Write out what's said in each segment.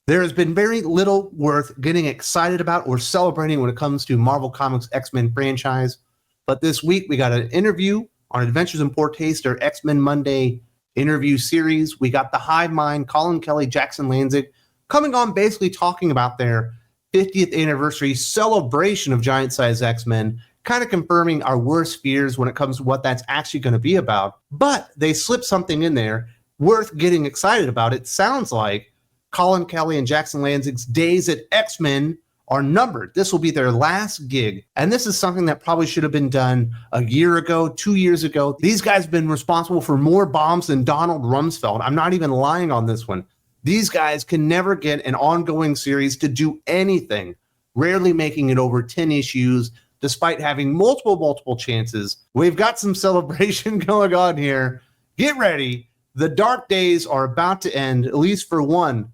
There has been very little worth getting excited about or celebrating when it comes to Marvel Comics X-Men franchise. But this week we got an interview on Adventures in Poor Taste, our X-Men Monday interview series. We got the Hivemind, Collin, Kelly, Jackson Lanzing coming on basically talking about their 50th anniversary celebration of Giant Size X-Men, kind of confirming our worst fears when it comes to what that's actually going to be about. But they slipped something in there worth getting excited about. It sounds like Collin, Kelly, and Jackson Lanzing's days at X-Men are numbered. This will be their last gig. And this is something that probably should have been done a year ago, 2 years ago. These guys have been responsible for more bombs than Donald Rumsfeld. I'm not even lying on this one. These guys can never get an ongoing series to do anything, rarely making it over 10 issues, despite having multiple chances. We've got some celebration going on here. Get ready. The dark days are about to end, at least for one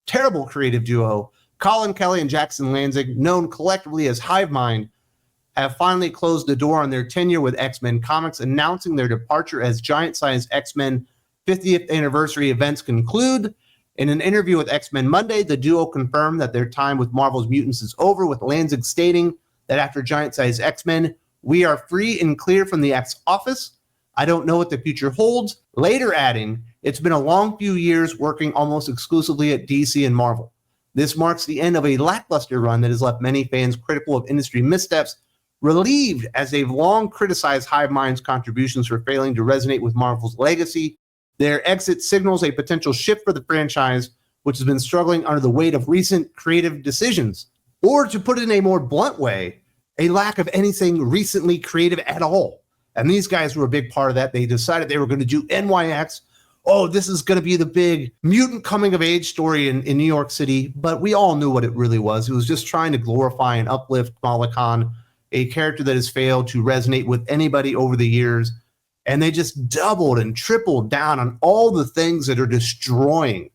terrible creative duo. Collin, Kelly, and Jackson Lanzing, known collectively as Hivemind, have finally closed the door on their tenure with X-Men Comics, announcing their departure as Giant Size X-Men 50th anniversary events conclude. In an interview with X-Men Monday, the duo confirmed that their time with Marvel's mutants is over, with Lanzing stating that after Giant Size X-Men, we are free and clear from the X office. I don't know what the future holds. Later adding, it's been a long few years working almost exclusively at DC and Marvel. This marks the end of a lackluster run that has left many fans critical of industry missteps, relieved as they've long criticized Hivemind's contributions for failing to resonate with Marvel's legacy. Their exit signals a potential shift for the franchise, which has been struggling under the weight of recent creative decisions. Or to put it in a more blunt way, a lack of anything recently creative at all. And these guys were a big part of that. They decided they were going to do NYX. Oh, this is going to be the big mutant coming of age story in New York City. But we all knew what it really was. It was just trying to glorify and uplift Kamala Khan, a character that has failed to resonate with anybody over the years. And they just doubled and tripled down on all the things that are destroying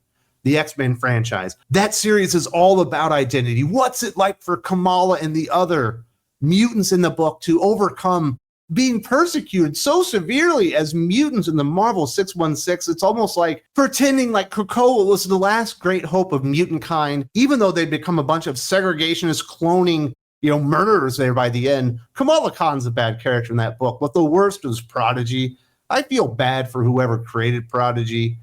the X-Men franchise. That series is all about identity. What's it like for Kamala and the other mutants in the book to overcome being persecuted so severely as mutants in the Marvel 616? It's almost like pretending like Krakoa was the last great hope of mutant kind, even though they'd become a bunch of segregationist cloning, murderers there by the end. Kamala Khan's a bad character in that book, but the worst was Prodigy. I feel bad for whoever created Prodigy.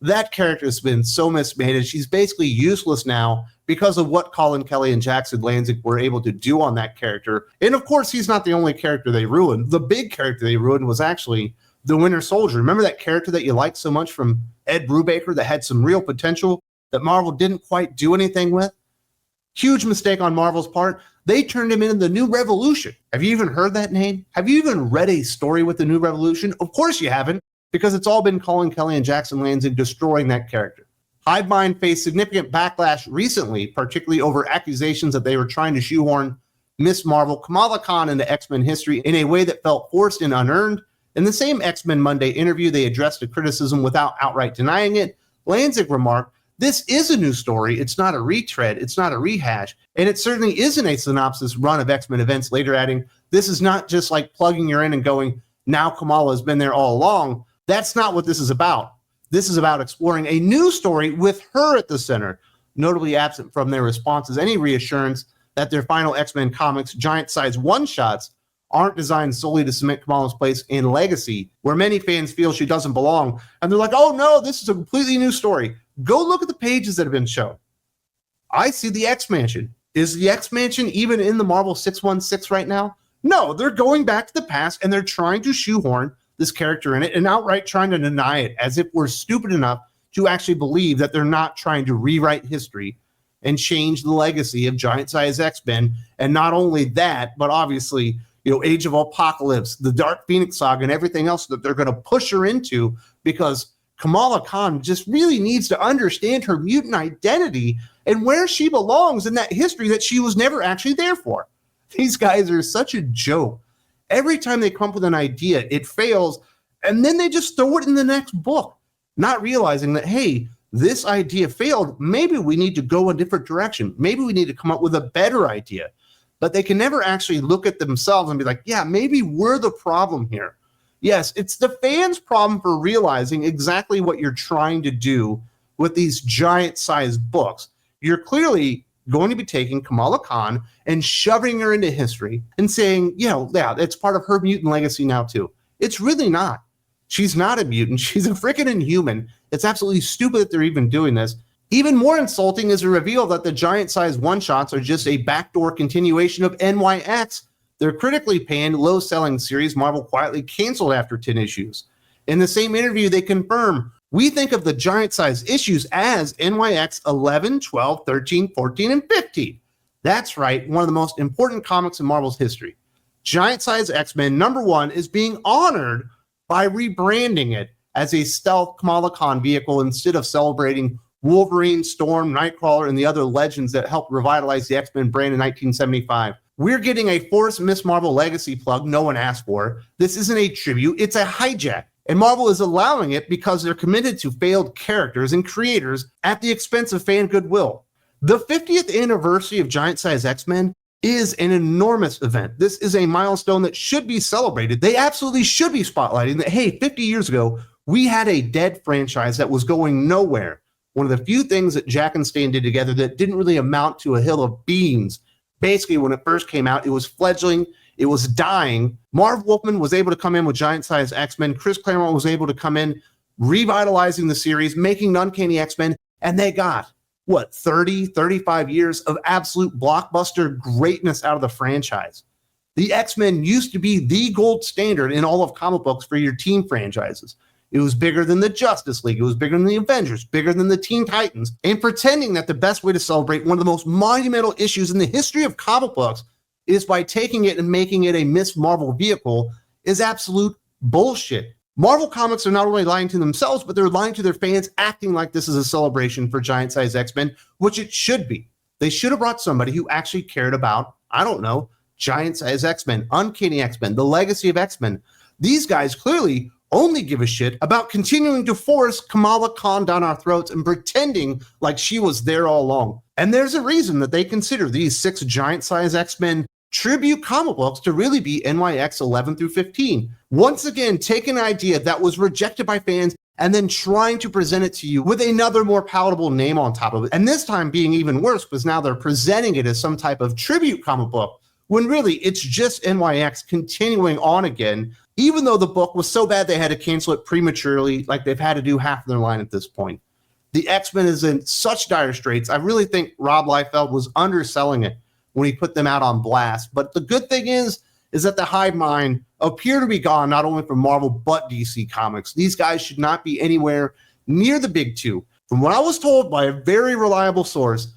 That character has been so mismade, and she's basically useless now because of what Collin, Kelly, and Jackson Lanzing were able to do on that character. And of course, he's not the only character they ruined. The big character they ruined was actually the Winter Soldier. Remember that character that you liked so much from Ed Brubaker that had some real potential that Marvel didn't quite do anything with? Huge mistake on Marvel's part. They turned him into the New Revolution. Have you even heard that name? Have you even read a story with the New Revolution? Of course you haven't, because it's all been Collin, Kelly, and Jackson Lanzing destroying that character. Hivemind faced significant backlash recently, particularly over accusations that they were trying to shoehorn Miss Marvel, Kamala Khan, into X-Men history in a way that felt forced and unearned. In the same X-Men Monday interview, they addressed the criticism without outright denying it. Lanzing remarked, "This is a new story. It's not a retread. It's not a rehash. And it certainly isn't a synopsis run of X-Men events," later adding, "This is not just like plugging her in and going, now Kamala has been there all along. That's not what this is about. This is about exploring a new story with her at the center." Notably absent from their responses any reassurance that their final X-Men Comics giant-size one-shots aren't designed solely to cement Kamala's place in legacy, where many fans feel she doesn't belong. And they're like, oh no, this is a completely new story. Go look at the pages that have been shown. I see the X-Mansion. Is the X-Mansion even in the Marvel 616 right now? No, they're going back to the past and they're trying to shoehorn this character in it and outright trying to deny it, as if we're stupid enough to actually believe that they're not trying to rewrite history and change the legacy of Giant Size X-Men. And not only that, but obviously, Age of Apocalypse, the Dark Phoenix saga, and everything else that they're going to push her into, because Kamala Khan just really needs to understand her mutant identity and where she belongs in that history that she was never actually there for. These guys are such a joke. Every time they come up with an idea, it fails, and then they just throw it in the next book, not realizing that, hey, this idea failed. Maybe we need to go a different direction. Maybe we need to come up with a better idea. But they can never actually look at themselves and be like, yeah, maybe we're the problem here. Yes, it's the fans' problem for realizing exactly what you're trying to do with these giant-sized books. You're clearly going to be taking Kamala Khan and shoving her into history and saying, yeah, it's part of her mutant legacy now too. It's really not. She's not a mutant. She's a freaking Inhuman. It's absolutely stupid that they're even doing this. Even more insulting is the reveal that the giant-sized one-shots are just a backdoor continuation of NYX, their critically panned, low-selling series Marvel quietly canceled after 10 issues. In the same interview, they confirm, we think of the giant-sized issues as NYX 11, 12, 13, 14, and 15. That's right, one of the most important comics in Marvel's history. Giant-sized X-Men #1 is being honored by rebranding it as a stealth Kamala Khan vehicle instead of celebrating Wolverine, Storm, Nightcrawler, and the other legends that helped revitalize the X-Men brand in 1975. We're getting a forced Miss Marvel legacy plug no one asked for. This isn't a tribute, it's a hijack. And Marvel is allowing it because they're committed to failed characters and creators at the expense of fan goodwill. The 50th anniversary of Giant Size X-Men is an enormous event. This is a milestone that should be celebrated. They absolutely should be spotlighting that, hey, 50 years ago, we had a dead franchise that was going nowhere. One of the few things that Jack and Stan did together that didn't really amount to a hill of beans. Basically, when it first came out, it was fledgling, it was dying. Marv Wolfman was able to come in with Giant Size X-Men. Chris Claremont was able to come in, revitalizing the series, making Uncanny X-Men, and they got, 30, 35 years of absolute blockbuster greatness out of the franchise. The X-Men used to be the gold standard in all of comic books for your team franchises. It was bigger than the Justice League. It was bigger than the Avengers, bigger than the Teen Titans. And pretending that the best way to celebrate one of the most monumental issues in the history of comic books is by taking it and making it a Miss Marvel vehicle is absolute bullshit. Marvel Comics are not only lying to themselves, but they're lying to their fans, acting like this is a celebration for Giant Size X-Men, which it should be. They should have brought somebody who actually cared about, Giant Size X-Men, Uncanny X-Men, the legacy of X-Men. These guys clearly only give a shit about continuing to force Kamala Khan down our throats and pretending like she was there all along. And there's a reason that they consider these 6 Giant Size X-Men tribute comic books to really be NYX 11 through 15. Once again, take an idea that was rejected by fans and then trying to present it to you with another more palatable name on top of it. And this time being even worse because now they're presenting it as some type of tribute comic book when really it's just NYX continuing on again, even though the book was so bad they had to cancel it prematurely, like they've had to do half of their line at this point. The X-Men is in such dire straits. I really think Rob Liefeld was underselling it when he put them out on blast. But the good thing is that the Hivemind appear to be gone not only from Marvel but DC Comics. These guys should not be anywhere near the big two. From what I was told by a very reliable source,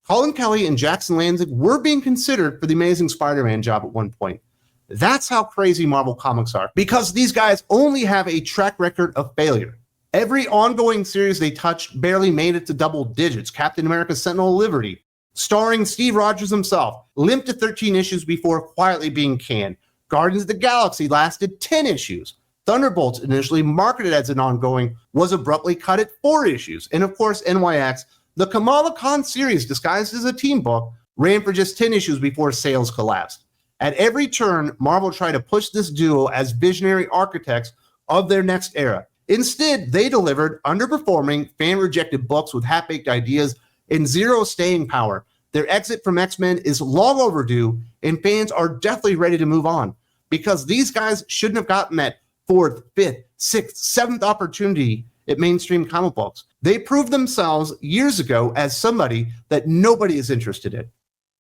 Collin Kelly and Jackson Lanzing were being considered for the Amazing Spider-Man job at one point. That's how crazy Marvel Comics are, because these guys only have a track record of failure. Every ongoing series they touched barely made it to double digits. Captain America Sentinel of Liberty, starring Steve Rogers himself, limped to 13 issues before quietly being canned. Guardians of the Galaxy lasted 10 issues. Thunderbolts, initially marketed as an ongoing, was abruptly cut at 4 issues. And of course, NYX, the Kamala Khan series disguised as a team book, ran for just 10 issues before sales collapsed. At every turn, Marvel tried to push this duo as visionary architects of their next era. Instead, they delivered underperforming, fan-rejected books with half-baked ideas and zero staying power. Their exit from X-Men is long overdue, and fans are definitely ready to move on, because these guys shouldn't have gotten that 4th, 5th, 6th, 7th opportunity at mainstream comic books. They proved themselves years ago as somebody that nobody is interested in.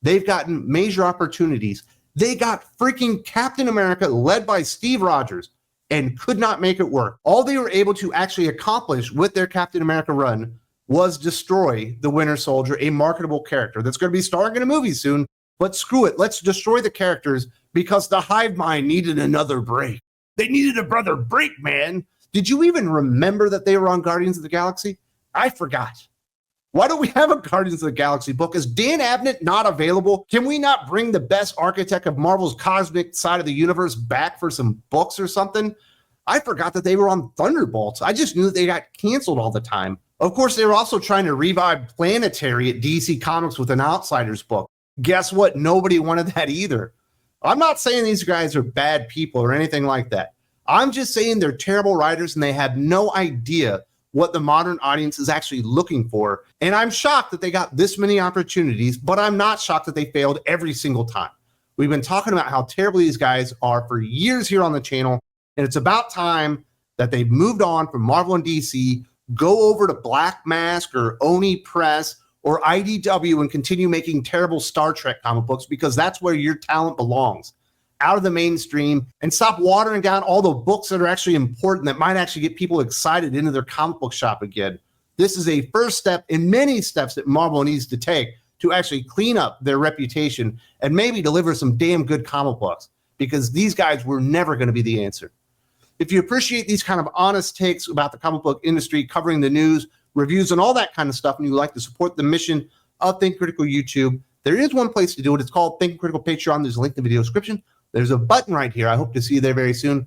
They've gotten major opportunities. They got freaking Captain America led by Steve Rogers and could not make it work. All they were able to actually accomplish with their Captain America run was destroy the Winter Soldier, a marketable character that's going to be starring in a movie soon. But screw it, let's destroy the characters because the Hivemind needed another break. They needed a brother break, man. Did you even remember that they were on Guardians of the Galaxy? I forgot. Why don't we have a Guardians of the Galaxy book? Is Dan Abnett not available? Can we not bring the best architect of Marvel's cosmic side of the universe back for some books or something? I forgot that they were on Thunderbolts. I just knew that they got canceled all the time. Of course, they were also trying to revive Planetary at DC Comics with an Outsiders book. Guess what? Nobody wanted that either. I'm not saying these guys are bad people or anything like that. I'm just saying they're terrible writers and they have no idea what the modern audience is actually looking for. And I'm shocked that they got this many opportunities, but I'm not shocked that they failed every single time. We've been talking about how terrible these guys are for years here on the channel, and it's about time that they've moved on from Marvel and DC, go over to Black Mask or Oni Press or IDW and continue making terrible Star Trek comic books, because that's where your talent belongs, out of the mainstream, and stop watering down all the books that are actually important, that might actually get people excited into their comic book shop again. This is a first step in many steps that Marvel needs to take to actually clean up their reputation and maybe deliver some damn good comic books, because these guys were never going to be the answer. If you appreciate these kind of honest takes about the comic book industry, covering the news, reviews, and all that kind of stuff, and you would like to support the mission of Think Critical YouTube, there is one place to do it. It's called Think Critical Patreon. There's a link in the video description. There's a button right here. I hope to see you there very soon.